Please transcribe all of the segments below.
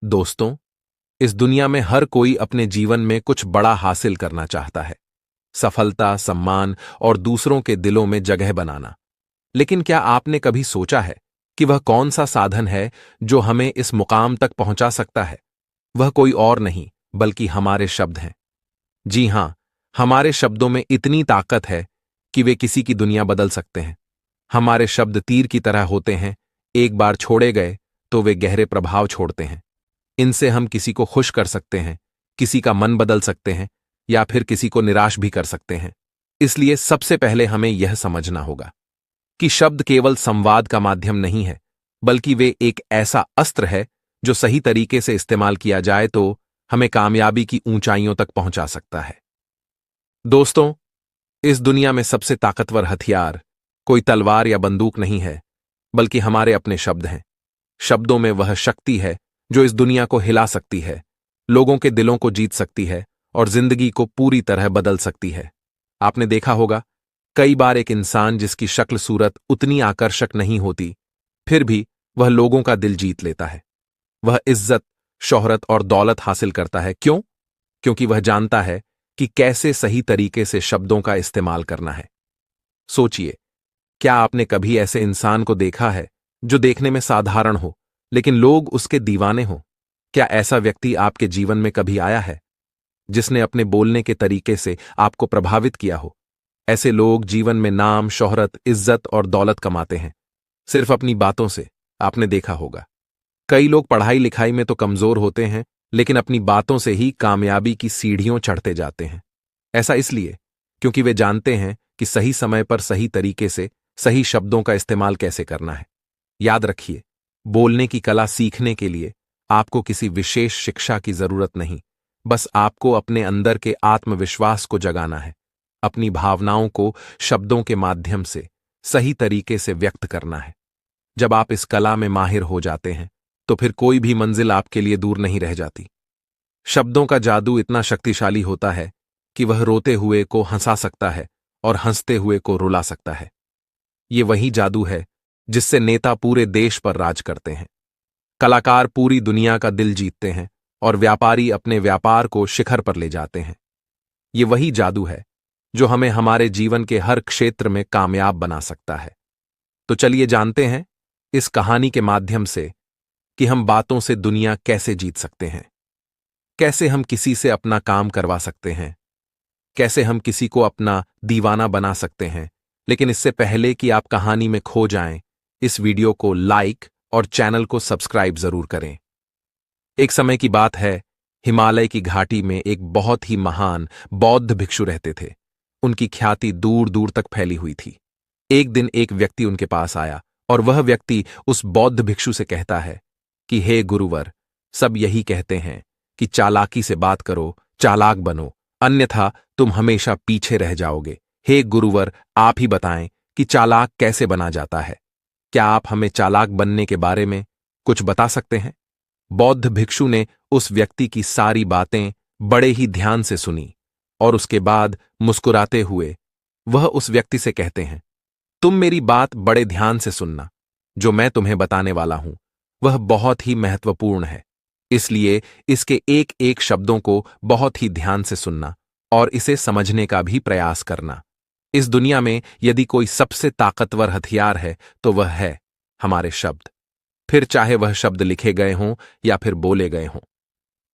दोस्तों, इस दुनिया में हर कोई अपने जीवन में कुछ बड़ा हासिल करना चाहता है। सफलता, सम्मान और दूसरों के दिलों में जगह बनाना। लेकिन क्या आपने कभी सोचा है कि वह कौन सा साधन है जो हमें इस मुकाम तक पहुंचा सकता है? वह कोई और नहीं, बल्कि हमारे शब्द हैं। जी हां, हमारे शब्दों में इतनी ताकत है कि वे किसी की दुनिया बदल सकते हैं। हमारे शब्द तीर की तरह होते हैं, एक बार छोड़े गए तो वे गहरे प्रभाव छोड़ते हैं। इनसे हम किसी को खुश कर सकते हैं, किसी का मन बदल सकते हैं या फिर किसी को निराश भी कर सकते हैं। इसलिए सबसे पहले हमें यह समझना होगा कि शब्द केवल संवाद का माध्यम नहीं है, बल्कि वे एक ऐसा अस्त्र है जो सही तरीके से इस्तेमाल किया जाए तो हमें कामयाबी की ऊंचाइयों तक पहुंचा सकता है। दोस्तों, इस दुनिया में सबसे ताकतवर हथियार कोई तलवार या बंदूक नहीं है, बल्कि हमारे अपने शब्द हैं। शब्दों में वह शक्ति है जो इस दुनिया को हिला सकती है, लोगों के दिलों को जीत सकती है और जिंदगी को पूरी तरह बदल सकती है। आपने देखा होगा, कई बार एक इंसान जिसकी शक्ल सूरत उतनी आकर्षक नहीं होती, फिर भी वह लोगों का दिल जीत लेता है। वह इज्जत, शोहरत और दौलत हासिल करता है। क्यों? क्योंकि वह जानता है कि कैसे सही तरीके से शब्दों का इस्तेमाल करना है। सोचिए, क्या आपने कभी ऐसे इंसान को देखा है जो देखने में साधारण हो, लेकिन लोग उसके दीवाने हों? क्या ऐसा व्यक्ति आपके जीवन में कभी आया है जिसने अपने बोलने के तरीके से आपको प्रभावित किया हो? ऐसे लोग जीवन में नाम, शोहरत, इज्जत और दौलत कमाते हैं, सिर्फ अपनी बातों से। आपने देखा होगा, कई लोग पढ़ाई लिखाई में तो कमजोर होते हैं, लेकिन अपनी बातों से ही कामयाबी की सीढ़ियों चढ़ते जाते हैं। ऐसा इसलिए क्योंकि वे जानते हैं कि सही समय पर सही तरीके से सही शब्दों का इस्तेमाल कैसे करना है। याद रखिए, बोलने की कला सीखने के लिए आपको किसी विशेष शिक्षा की जरूरत नहीं, बस आपको अपने अंदर के आत्मविश्वास को जगाना है, अपनी भावनाओं को शब्दों के माध्यम से सही तरीके से व्यक्त करना है। जब आप इस कला में माहिर हो जाते हैं, तो फिर कोई भी मंजिल आपके लिए दूर नहीं रह जाती। शब्दों का जादू इतना शक्तिशाली होता है कि वह रोते हुए को हंसा सकता है और हंसते हुए को रुला सकता है। ये वही जादू है जिससे नेता पूरे देश पर राज करते हैं, कलाकार पूरी दुनिया का दिल जीतते हैं और व्यापारी अपने व्यापार को शिखर पर ले जाते हैं। ये वही जादू है जो हमें हमारे जीवन के हर क्षेत्र में कामयाब बना सकता है। तो चलिए जानते हैं इस कहानी के माध्यम से कि हम बातों से दुनिया कैसे जीत सकते हैं, कैसे हम किसी से अपना काम करवा सकते हैं, कैसे हम किसी को अपना दीवाना बना सकते हैं। लेकिन इससे पहले कि आप कहानी में खो जाएं, इस वीडियो को लाइक और चैनल को सब्सक्राइब जरूर करें। एक समय की बात है, हिमालय की घाटी में एक बहुत ही महान बौद्ध भिक्षु रहते थे। उनकी ख्याति दूर दूर तक फैली हुई थी। एक दिन एक व्यक्ति उनके पास आया और वह व्यक्ति उस बौद्ध भिक्षु से कहता है कि हे गुरुवर, सब यही कहते हैं कि चालाकी से बात करो, चालाक बनो, अन्यथा तुम हमेशा पीछे रह जाओगे। हे गुरुवर, आप ही बताएं कि चालाक कैसे बना जाता है। क्या आप हमें चालाक बनने के बारे में कुछ बता सकते हैं? बौद्ध भिक्षु ने उस व्यक्ति की सारी बातें बड़े ही ध्यान से सुनी और उसके बाद मुस्कुराते हुए वह उस व्यक्ति से कहते हैं, तुम मेरी बात बड़े ध्यान से सुनना। जो मैं तुम्हें बताने वाला हूं वह बहुत ही महत्वपूर्ण है, इसलिए इसके एक एक शब्दों को बहुत ही ध्यान से सुनना और इसे समझने का भी प्रयास करना। इस दुनिया में यदि कोई सबसे ताकतवर हथियार है तो वह है हमारे शब्द। फिर चाहे वह शब्द लिखे गए हों या फिर बोले गए हों,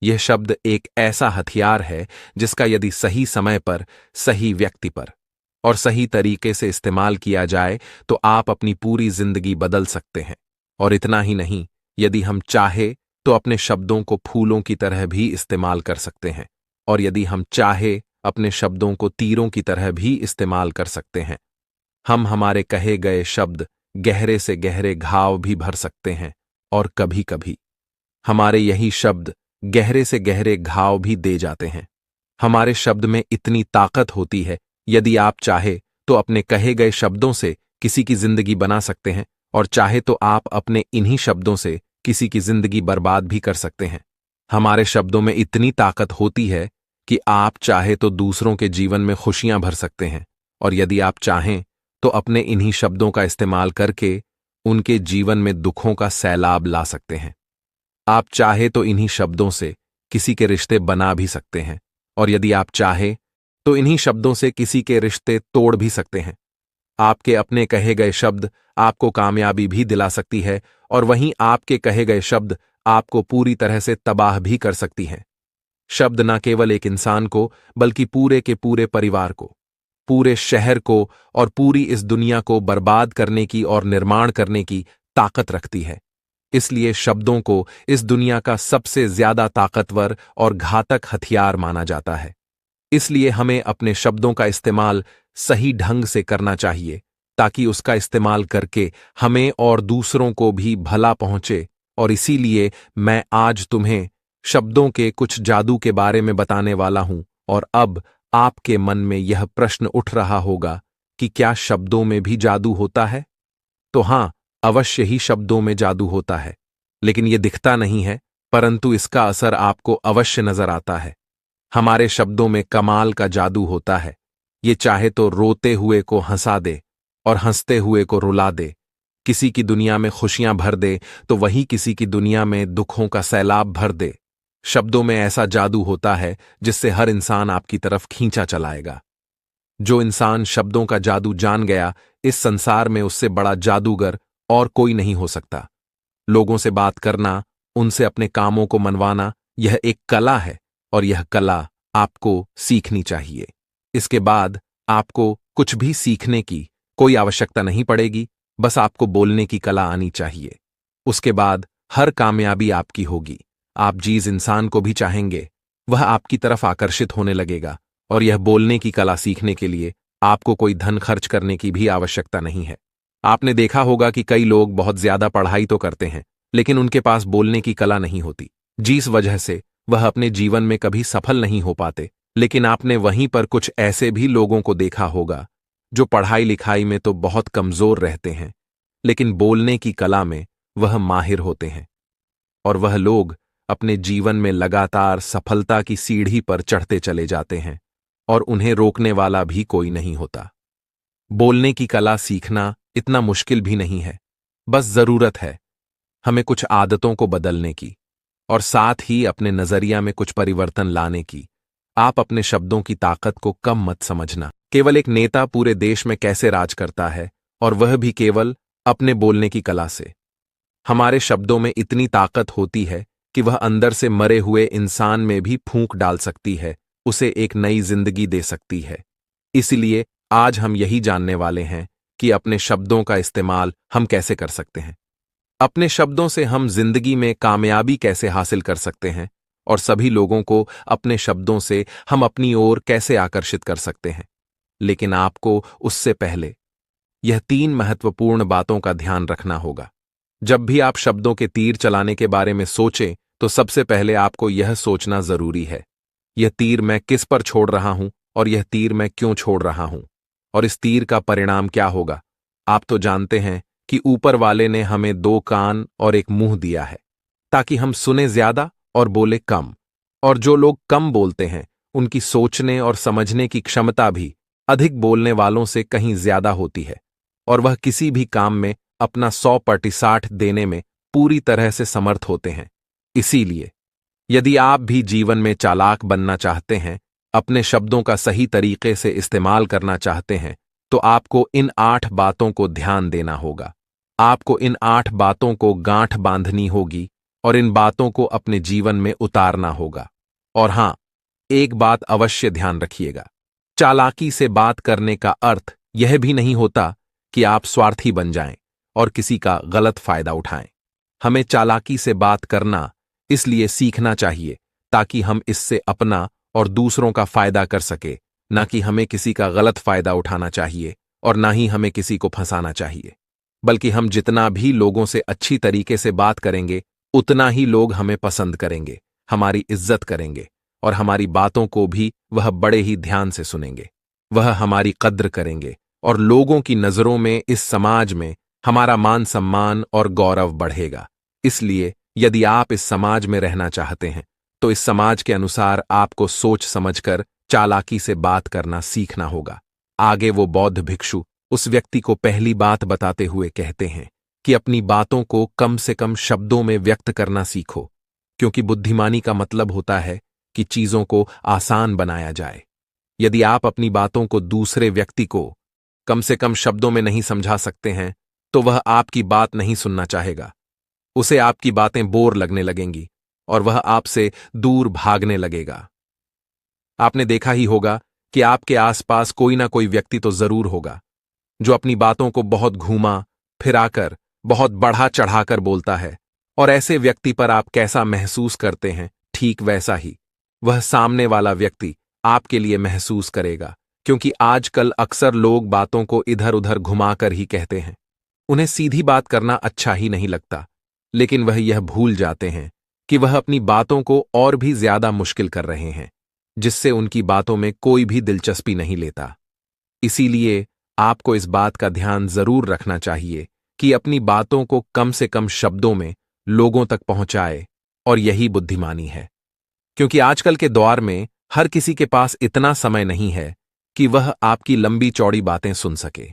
यह शब्द एक ऐसा हथियार है जिसका यदि सही समय पर, सही व्यक्ति पर और सही तरीके से इस्तेमाल किया जाए तो आप अपनी पूरी जिंदगी बदल सकते हैं। और इतना ही नहीं, यदि हम चाहे तो अपने शब्दों को फूलों की तरह भी इस्तेमाल कर सकते हैं, और यदि हम चाहे अपने शब्दों को तीरों की तरह भी इस्तेमाल कर सकते हैं। हम हमारे कहे गए शब्द गहरे से गहरे घाव भी भर सकते हैं और कभी कभी हमारे यही शब्द गहरे से गहरे घाव भी दे जाते हैं। हमारे शब्द में इतनी ताकत होती है, यदि आप चाहे तो अपने कहे गए शब्दों से किसी की जिंदगी बना सकते हैं, और चाहे तो आप अपने इन्हीं शब्दों से किसी की जिंदगी बर्बाद भी कर सकते हैं। हमारे शब्दों में इतनी ताकत होती है कि आप चाहे तो दूसरों के जीवन में खुशियां भर सकते हैं, और यदि आप चाहें तो अपने इन्हीं शब्दों का इस्तेमाल करके उनके जीवन में दुखों का सैलाब ला सकते हैं। आप चाहे तो इन्हीं शब्दों से किसी के रिश्ते बना भी सकते हैं, और यदि आप चाहे तो इन्हीं शब्दों से किसी के रिश्ते तोड़ भी सकते हैं। आपके अपने कहे गए शब्द आपको कामयाबी भी दिला सकती है, और वहीं आपके कहे गए शब्द आपको पूरी तरह से तबाह भी कर सकती हैं। शब्द न केवल एक इंसान को, बल्कि पूरे के पूरे परिवार को, पूरे शहर को और पूरी इस दुनिया को बर्बाद करने की और निर्माण करने की ताकत रखती है। इसलिए शब्दों को इस दुनिया का सबसे ज्यादा ताकतवर और घातक हथियार माना जाता है। इसलिए हमें अपने शब्दों का इस्तेमाल सही ढंग से करना चाहिए, ताकि उसका इस्तेमाल करके हमें और दूसरों को भी भला पहुंचे। और इसीलिए मैं आज तुम्हें शब्दों के कुछ जादू के बारे में बताने वाला हूं। और अब आपके मन में यह प्रश्न उठ रहा होगा कि क्या शब्दों में भी जादू होता है? तो हां, अवश्य ही शब्दों में जादू होता है, लेकिन यह दिखता नहीं है, परंतु इसका असर आपको अवश्य नजर आता है। हमारे शब्दों में कमाल का जादू होता है। ये चाहे तो रोते हुए को हंसा दे और हंसते हुए को रुला दे, किसी की दुनिया में खुशियां भर दे तो वही किसी की दुनिया में दुखों का सैलाब भर दे। शब्दों में ऐसा जादू होता है जिससे हर इंसान आपकी तरफ खींचा चलाएगा। जो इंसान शब्दों का जादू जान गया, इस संसार में उससे बड़ा जादूगर और कोई नहीं हो सकता। लोगों से बात करना, उनसे अपने कामों को मनवाना, यह एक कला है, और यह कला आपको सीखनी चाहिए। इसके बाद आपको कुछ भी सीखने की कोई आवश्यकता नहीं पड़ेगी, बस आपको बोलने की कला आनी चाहिए। उसके बाद हर कामयाबी आपकी होगी। आप जिस इंसान को भी चाहेंगे, वह आपकी तरफ आकर्षित होने लगेगा। और यह बोलने की कला सीखने के लिए आपको कोई धन खर्च करने की भी आवश्यकता नहीं है। आपने देखा होगा कि कई लोग बहुत ज्यादा पढ़ाई तो करते हैं, लेकिन उनके पास बोलने की कला नहीं होती, जिस वजह से वह अपने जीवन में कभी सफल नहीं हो पाते। लेकिन आपने वहीं पर कुछ ऐसे भी लोगों को देखा होगा जो पढ़ाई लिखाई में तो बहुत कमजोर रहते हैं, लेकिन बोलने की कला में वह माहिर होते हैं। और वह लोग अपने जीवन में लगातार सफलता की सीढ़ी पर चढ़ते चले जाते हैं, और उन्हें रोकने वाला भी कोई नहीं होता। बोलने की कला सीखना इतना मुश्किल भी नहीं है, बस जरूरत है हमें कुछ आदतों को बदलने की, और साथ ही अपने नजरिया में कुछ परिवर्तन लाने की। आप अपने शब्दों की ताकत को कम मत समझना। केवल एक नेता पूरे देश में कैसे राज करता है, और वह भी केवल अपने बोलने की कला से। हमारे शब्दों में इतनी ताकत होती है कि वह अंदर से मरे हुए इंसान में भी फूंक डाल सकती है, उसे एक नई जिंदगी दे सकती है। इसलिए आज हम यही जानने वाले हैं कि अपने शब्दों का इस्तेमाल हम कैसे कर सकते हैं। अपने शब्दों से हम जिंदगी में कामयाबी कैसे हासिल कर सकते हैं, और सभी लोगों को अपने शब्दों से हम अपनी ओर कैसे आकर्षित कर सकते हैं। लेकिन आपको उससे पहले यह 3 महत्वपूर्ण बातों का ध्यान रखना होगा। जब भी आप शब्दों के तीर चलाने के बारे में सोचें, तो सबसे पहले आपको यह सोचना जरूरी है, यह तीर मैं किस पर छोड़ रहा हूं, और यह तीर मैं क्यों छोड़ रहा हूं, और इस तीर का परिणाम क्या होगा। आप तो जानते हैं कि ऊपर वाले ने हमें 2 कान और एक मुंह दिया है, ताकि हम सुने ज्यादा और बोले कम। और जो लोग कम बोलते हैं, उनकी सोचने और समझने की क्षमता भी अधिक बोलने वालों से कहीं ज्यादा होती है, और वह किसी भी काम में अपना 100% देने में पूरी तरह से समर्थ होते हैं। इसीलिए यदि आप भी जीवन में चालाक बनना चाहते हैं, अपने शब्दों का सही तरीके से इस्तेमाल करना चाहते हैं, तो आपको इन 8 बातों को ध्यान देना होगा। आपको इन 8 बातों को गांठ बांधनी होगी, और इन बातों को अपने जीवन में उतारना होगा। और हां, एक बात अवश्य ध्यान रखिएगा, चालाकी से बात करने का अर्थ यह भी नहीं होता कि आप स्वार्थी बन जाएं और किसी का गलत फायदा उठाएं। हमें चालाकी से बात करना इसलिए सीखना चाहिए ताकि हम इससे अपना और दूसरों का फायदा कर सके, ना कि हमें किसी का गलत फायदा उठाना चाहिए, और ना ही हमें किसी को फंसाना चाहिए। बल्कि हम जितना भी लोगों से अच्छी तरीके से बात करेंगे, उतना ही लोग हमें पसंद करेंगे, हमारी इज्जत करेंगे, और हमारी बातों को भी वह बड़े ही ध्यान से सुनेंगे। वह हमारी कद्र करेंगे, और लोगों की नजरों में इस समाज में हमारा मान सम्मान और गौरव बढ़ेगा। इसलिए यदि आप इस समाज में रहना चाहते हैं, तो इस समाज के अनुसार आपको सोच समझकर चालाकी से बात करना सीखना होगा। आगे वो बौद्ध भिक्षु उस व्यक्ति को पहली बात बताते हुए कहते हैं कि अपनी बातों को कम से कम शब्दों में व्यक्त करना सीखो, क्योंकि बुद्धिमानी का मतलब होता है कि चीजों को आसान बनाया जाए। यदि आप अपनी बातों को दूसरे व्यक्ति को कम से कम शब्दों में नहीं समझा सकते हैं, तो वह आपकी बात नहीं सुनना चाहेगा। उसे आपकी बातें बोर लगने लगेंगी और वह आपसे दूर भागने लगेगा। आपने देखा ही होगा कि आपके आसपास कोई ना कोई व्यक्ति तो जरूर होगा जो अपनी बातों को बहुत घूमा फिराकर, बहुत बढ़ा चढ़ाकर बोलता है, और ऐसे व्यक्ति पर आप कैसा महसूस करते हैं, ठीक वैसा ही वह सामने वाला व्यक्ति आपके लिए महसूस करेगा। क्योंकि आजकल अक्सर लोग बातों को इधर उधर घुमाकर ही कहते हैं। उन्हें सीधी बात करना अच्छा ही नहीं लगता, लेकिन वह यह भूल जाते हैं कि वह अपनी बातों को और भी ज्यादा मुश्किल कर रहे हैं, जिससे उनकी बातों में कोई भी दिलचस्पी नहीं लेता। इसीलिए आपको इस बात का ध्यान जरूर रखना चाहिए कि अपनी बातों को कम से कम शब्दों में लोगों तक पहुंचाए, और यही बुद्धिमानी है। क्योंकि आजकल के दौर में हर किसी के पास इतना समय नहीं है कि वह आपकी लंबी चौड़ी बातें सुन सके।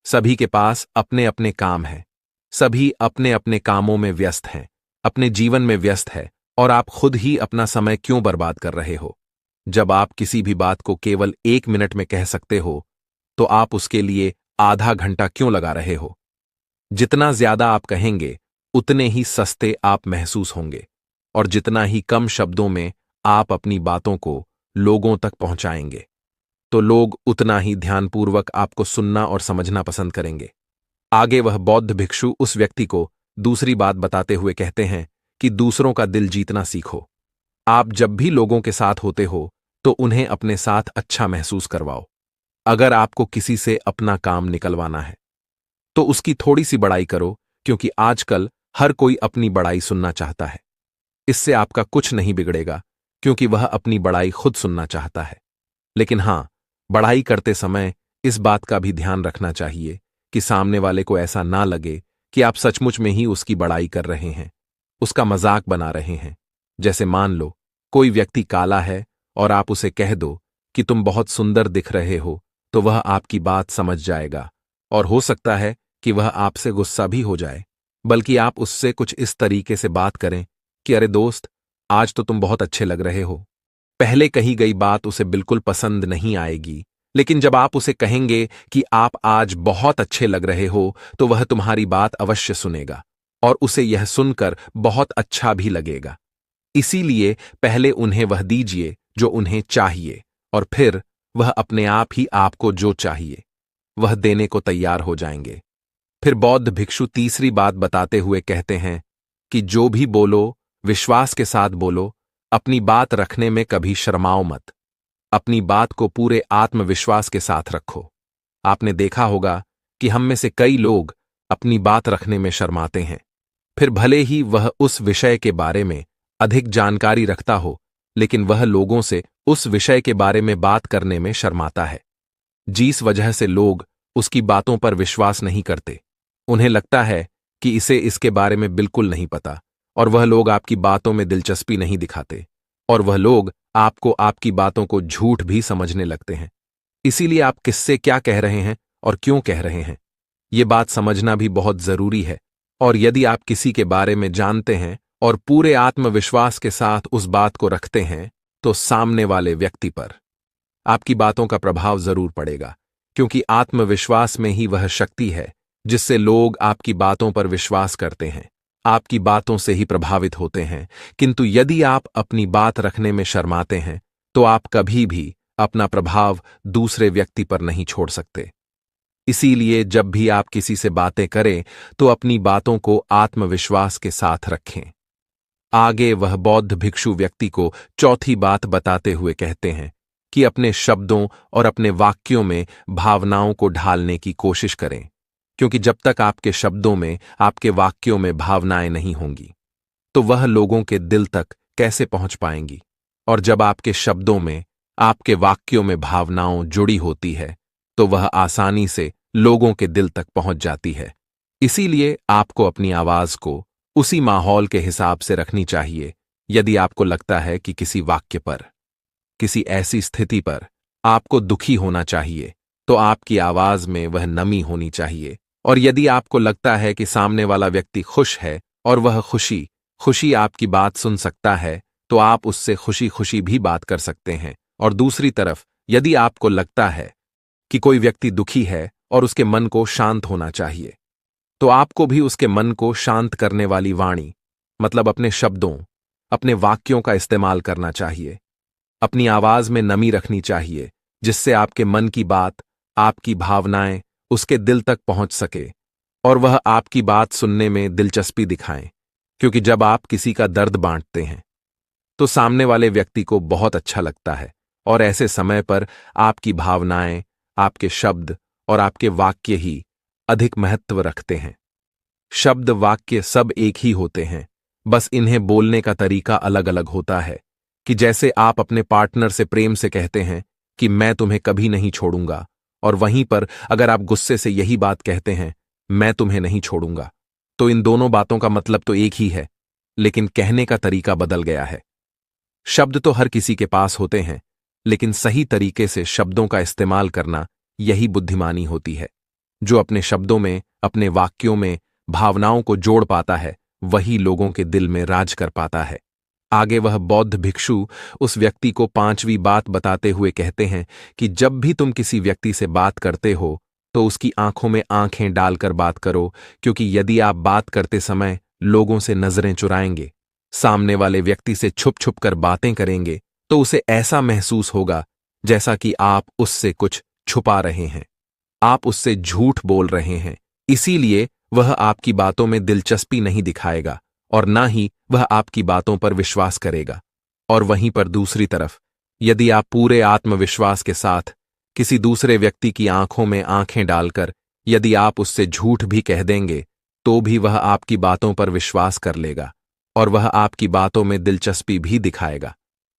सभी के पास अपने अपने काम हैं, सभी अपने अपने कामों में व्यस्त हैं, अपने जीवन में व्यस्त है, और आप खुद ही अपना समय क्यों बर्बाद कर रहे हो? जब आप किसी भी बात को केवल 1 मिनट में कह सकते हो, तो आप उसके लिए आधा घंटा क्यों लगा रहे हो? जितना ज्यादा आप कहेंगे, उतने ही सस्ते आप महसूस होंगे, और जितना ही कम शब्दों में आप अपनी बातों को लोगों तक पहुंचाएंगे, तो लोग उतना ही ध्यानपूर्वक आपको सुनना और समझना पसंद करेंगे। आगे वह बौद्ध भिक्षु उस व्यक्ति को दूसरी बात बताते हुए कहते हैं कि दूसरों का दिल जीतना सीखो। आप जब भी लोगों के साथ होते हो, तो उन्हें अपने साथ अच्छा महसूस करवाओ। अगर आपको किसी से अपना काम निकलवाना है, तो उसकी थोड़ी सी बड़ाई करो, क्योंकि आजकल हर कोई अपनी बड़ाई सुनना चाहता है। इससे आपका कुछ नहीं बिगड़ेगा, क्योंकि वह अपनी बड़ाई खुद सुनना चाहता है। लेकिन हां, बड़ाई करते समय इस बात का भी ध्यान रखना चाहिए कि सामने वाले को ऐसा ना लगे कि आप सचमुच में ही उसकी बड़ाई कर रहे हैं, उसका मजाक बना रहे हैं। जैसे मान लो कोई व्यक्ति काला है और आप उसे कह दो कि तुम बहुत सुंदर दिख रहे हो, तो वह आपकी बात समझ जाएगा, और हो सकता है कि वह आपसे गुस्सा भी हो जाए। बल्कि आप उससे कुछ इस तरीके से बात करें कि अरे दोस्त, आज तो तुम बहुत अच्छे लग रहे हो। पहले कही गई बात उसे बिल्कुल पसंद नहीं आएगी, लेकिन जब आप उसे कहेंगे कि आप आज बहुत अच्छे लग रहे हो, तो वह तुम्हारी बात अवश्य सुनेगा, और उसे यह सुनकर बहुत अच्छा भी लगेगा। इसीलिए पहले उन्हें वह दीजिए जो उन्हें चाहिए, और फिर वह अपने आप ही आपको जो चाहिए वह देने को तैयार हो जाएंगे। फिर बौद्ध भिक्षु तीसरी बात बताते हुए कहते हैं कि जो भी बोलो, विश्वास के साथ बोलो, अपनी बात रखने में कभी शर्माओ मत। अपनी बात को पूरे आत्मविश्वास के साथ रखो। आपने देखा होगा कि हम में से कई लोग अपनी बात रखने में शर्माते हैं, फिर भले ही वह उस विषय के बारे में अधिक जानकारी रखता हो, लेकिन वह लोगों से उस विषय के बारे में बात करने में शर्माता है, जिस वजह से लोग उसकी बातों पर विश्वास नहीं करते। उन्हें लगता है कि इसे इसके बारे में बिल्कुल नहीं पता, और वह लोग आपकी बातों में दिलचस्पी नहीं दिखाते, और वह लोग आपको आपकी बातों को झूठ भी समझने लगते हैं। इसीलिए आप किससे क्या कह रहे हैं और क्यों कह रहे हैं, ये बात समझना भी बहुत जरूरी है। और यदि आप किसी के बारे में जानते हैं और पूरे आत्मविश्वास के साथ उस बात को रखते हैं, तो सामने वाले व्यक्ति पर आपकी बातों का प्रभाव जरूर पड़ेगा, क्योंकि आत्मविश्वास में ही वह शक्ति है जिससे लोग आपकी बातों पर विश्वास करते हैं, आपकी बातों से ही प्रभावित होते हैं। किंतु यदि आप अपनी बात रखने में शर्माते हैं, तो आप कभी भी अपना प्रभाव दूसरे व्यक्ति पर नहीं छोड़ सकते। इसीलिए जब भी आप किसी से बातें करें, तो अपनी बातों को आत्मविश्वास के साथ रखें। आगे वह बौद्ध भिक्षु व्यक्ति को चौथी बात बताते हुए कहते हैं कि अपने शब्दों और अपने वाक्यों में भावनाओं को ढालने की कोशिश करें, क्योंकि जब तक आपके शब्दों में, आपके वाक्यों में भावनाएं नहीं होंगी, तो वह लोगों के दिल तक कैसे पहुंच पाएंगी। और जब आपके शब्दों में, आपके वाक्यों में भावनाओं जुड़ी होती है, तो वह आसानी से लोगों के दिल तक पहुंच जाती है। इसीलिए आपको अपनी आवाज को उसी माहौल के हिसाब से रखनी चाहिए। यदि आपको लगता है कि किसी वाक्य पर, किसी ऐसी स्थिति पर आपको दुखी होना चाहिए, तो आपकी आवाज में वह नमी होनी चाहिए। और यदि आपको लगता है कि सामने वाला व्यक्ति खुश है और वह खुशी खुशी आपकी बात सुन सकता है तो आप उससे खुशी खुशी भी बात कर सकते हैं। और दूसरी तरफ यदि आपको लगता है कि कोई व्यक्ति दुखी है और उसके मन को शांत होना चाहिए, तो आपको भी उसके मन को शांत करने वाली वाणी, मतलब अपने शब्दों, अपने वाक्यों का इस्तेमाल करना चाहिए। अपनी आवाज में नमी रखनी चाहिए, जिससे आपके मन की बात, आपकी भावनाएं उसके दिल तक पहुंच सके और वह आपकी बात सुनने में दिलचस्पी दिखाएं। क्योंकि जब आप किसी का दर्द बांटते हैं तो सामने वाले व्यक्ति को बहुत अच्छा लगता है और ऐसे समय पर आपकी भावनाएं, आपके शब्द और आपके वाक्य ही अधिक महत्व रखते हैं। शब्द वाक्य सब एक ही होते हैं, बस इन्हें बोलने का तरीका अलग अलग होता है। कि जैसे आप अपने पार्टनर से प्रेम से कहते हैं कि मैं तुम्हें कभी नहीं छोड़ूंगा, और वहीं पर अगर आप गुस्से से यही बात कहते हैं, मैं तुम्हें नहीं छोड़ूंगा, तो इन दोनों बातों का मतलब तो एक ही है, लेकिन कहने का तरीका बदल गया है। शब्द तो हर किसी के पास होते हैं, लेकिन सही तरीके से शब्दों का इस्तेमाल करना यही बुद्धिमानी होती है। जो अपने शब्दों में, अपने वाक्यों में भावनाओं को जोड़ पाता है, वही लोगों के दिल में राज कर पाता है। आगे वह बौद्ध भिक्षु उस व्यक्ति को 5वीं बात बताते हुए कहते हैं कि जब भी तुम किसी व्यक्ति से बात करते हो तो उसकी आंखों में आंखें डालकर बात करो, क्योंकि यदि आप बात करते समय लोगों से नजरें चुराएंगे, सामने वाले व्यक्ति से छुप छुप कर बातें करेंगे, तो उसे ऐसा महसूस होगा जैसा कि आप उससे कुछ छुपा रहे हैं, आप उससे झूठ बोल रहे हैं। इसीलिए वह आपकी बातों में दिलचस्पी नहीं दिखाएगा और ना ही वह आपकी बातों पर विश्वास करेगा। और वहीं पर दूसरी तरफ यदि आप पूरे आत्मविश्वास के साथ किसी दूसरे व्यक्ति की आंखों में आंखें डालकर यदि आप उससे झूठ भी कह देंगे, तो भी वह आपकी बातों पर विश्वास कर लेगा और वह आपकी बातों में दिलचस्पी भी दिखाएगा।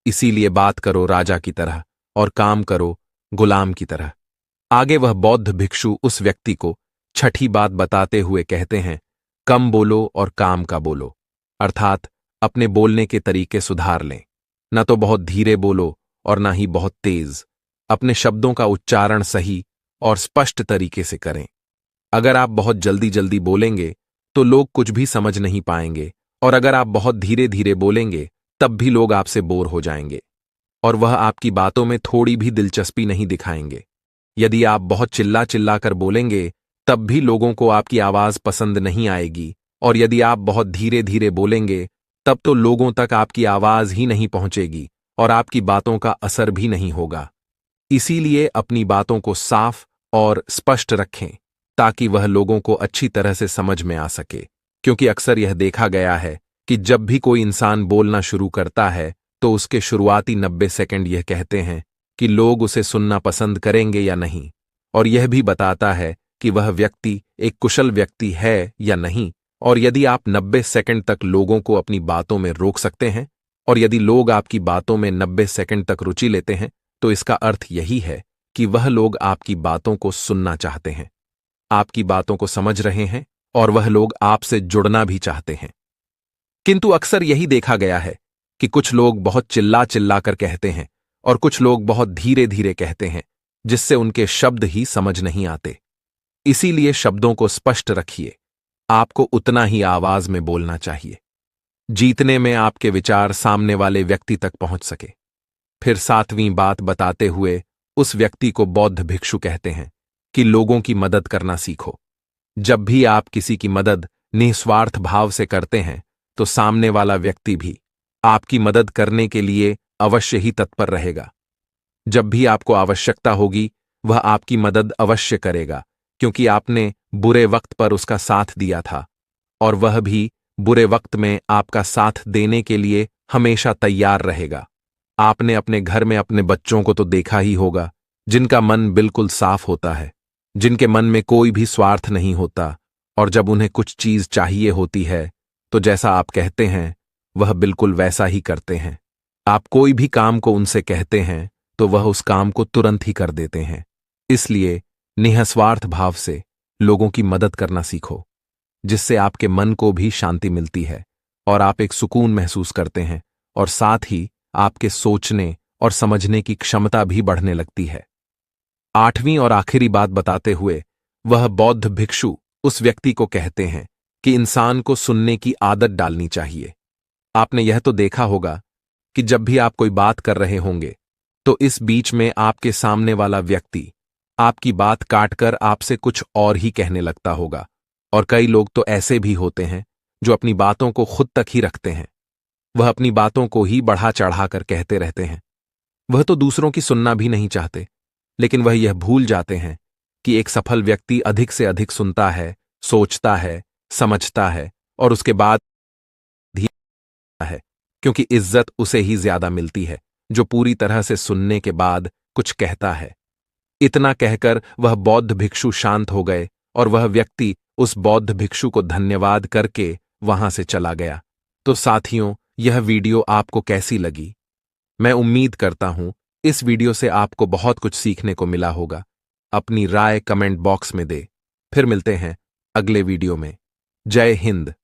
इसीलिए बात करो राजा की तरह और काम करो गुलाम की तरह। आगे वह बौद्ध भिक्षु उस व्यक्ति को 6ठी बात बताते हुए कहते हैं, कम बोलो और काम का बोलो। अर्थात अपने बोलने के तरीके सुधार लें, न तो बहुत धीरे बोलो और ना ही बहुत तेज। अपने शब्दों का उच्चारण सही और स्पष्ट तरीके से करें। अगर आप बहुत जल्दी जल्दी बोलेंगे तो लोग कुछ भी समझ नहीं पाएंगे, और अगर आप बहुत धीरे धीरे बोलेंगे तब भी लोग आपसे बोर हो जाएंगे और वह आपकी बातों में थोड़ी भी दिलचस्पी नहीं दिखाएंगे। यदि आप बहुत चिल्ला चिल्ला कर बोलेंगे तब भी लोगों को आपकी आवाज पसंद नहीं आएगी, और यदि आप बहुत धीरे धीरे बोलेंगे तब तो लोगों तक आपकी आवाज ही नहीं पहुंचेगी और आपकी बातों का असर भी नहीं होगा। इसीलिए अपनी बातों को साफ और स्पष्ट रखें ताकि वह लोगों को अच्छी तरह से समझ में आ सके। क्योंकि अक्सर यह देखा गया है कि जब भी कोई इंसान बोलना शुरू करता है तो उसके शुरुआती 90 सेकंड यह कहते हैं कि लोग उसे सुनना पसंद करेंगे या नहीं, और यह भी बताता है कि वह व्यक्ति एक कुशल व्यक्ति है या नहीं। और यदि आप 90 सेकंड तक लोगों को अपनी बातों में रोक सकते हैं और यदि लोग आपकी बातों में 90 सेकंड तक रुचि लेते हैं, तो इसका अर्थ यही है कि वह लोग आपकी बातों को सुनना चाहते हैं, आपकी बातों को समझ रहे हैं और वह लोग आपसे जुड़ना भी चाहते हैं। किंतु अक्सर यही देखा गया है कि कुछ लोग बहुत चिल्ला चिल्ला कर कहते हैं और कुछ लोग बहुत धीरे धीरे कहते हैं, जिससे उनके शब्द ही समझ नहीं आते। इसीलिए शब्दों को स्पष्ट रखिए, आपको उतना ही आवाज में बोलना चाहिए जीतने में आपके विचार सामने वाले व्यक्ति तक पहुंच सके। फिर 7वीं बात बताते हुए उस व्यक्ति को बौद्ध भिक्षु कहते हैं कि लोगों की मदद करना सीखो। जब भी आप किसी की मदद निस्वार्थ भाव से करते हैं तो सामने वाला व्यक्ति भी आपकी मदद करने के लिए अवश्य ही तत्पर रहेगा। जब भी आपको आवश्यकता होगी वह आपकी मदद अवश्य करेगा, क्योंकि आपने बुरे वक्त पर उसका साथ दिया था और वह भी बुरे वक्त में आपका साथ देने के लिए हमेशा तैयार रहेगा। आपने अपने घर में अपने बच्चों को तो देखा ही होगा, जिनका मन बिल्कुल साफ होता है, जिनके मन में कोई भी स्वार्थ नहीं होता, और जब उन्हें कुछ चीज चाहिए होती है तो जैसा आप कहते हैं वह बिल्कुल वैसा ही करते हैं। आप कोई भी काम को उनसे कहते हैं तो वह उस काम को तुरंत ही कर देते हैं। इसलिए निस्वार्थ भाव से लोगों की मदद करना सीखो, जिससे आपके मन को भी शांति मिलती है और आप एक सुकून महसूस करते हैं, और साथ ही आपके सोचने और समझने की क्षमता भी बढ़ने लगती है। 8वीं और आखिरी बात बताते हुए वह बौद्ध भिक्षु उस व्यक्ति को कहते हैं कि इंसान को सुनने की आदत डालनी चाहिए। आपने यह तो देखा होगा कि जब भी आप कोई बात कर रहे होंगे तो इस बीच में आपके सामने वाला व्यक्ति आपकी बात काटकर आपसे कुछ और ही कहने लगता होगा। और कई लोग तो ऐसे भी होते हैं जो अपनी बातों को खुद तक ही रखते हैं। वह अपनी बातों को ही बढ़ा चढ़ाकर कहते रहते हैं। वह तो दूसरों की सुनना भी नहीं चाहते, लेकिन वह यह भूल जाते हैं कि एक सफल व्यक्ति अधिक से अधिक सुनता है, सोचता है, समझता है और उसके बाद ही है, क्योंकि इज्जत उसे ही ज्यादा मिलती है जो पूरी तरह से सुनने के बाद कुछ कहता है। इतना कहकर वह बौद्ध भिक्षु शांत हो गए और वह व्यक्ति उस बौद्ध भिक्षु को धन्यवाद करके वहां से चला गया। तो साथियों, यह वीडियो आपको कैसी लगी? मैं उम्मीद करता हूं इस वीडियो से आपको बहुत कुछ सीखने को मिला होगा। अपनी राय कमेंट बॉक्स में दे। फिर मिलते हैं अगले वीडियो में। जय हिंद।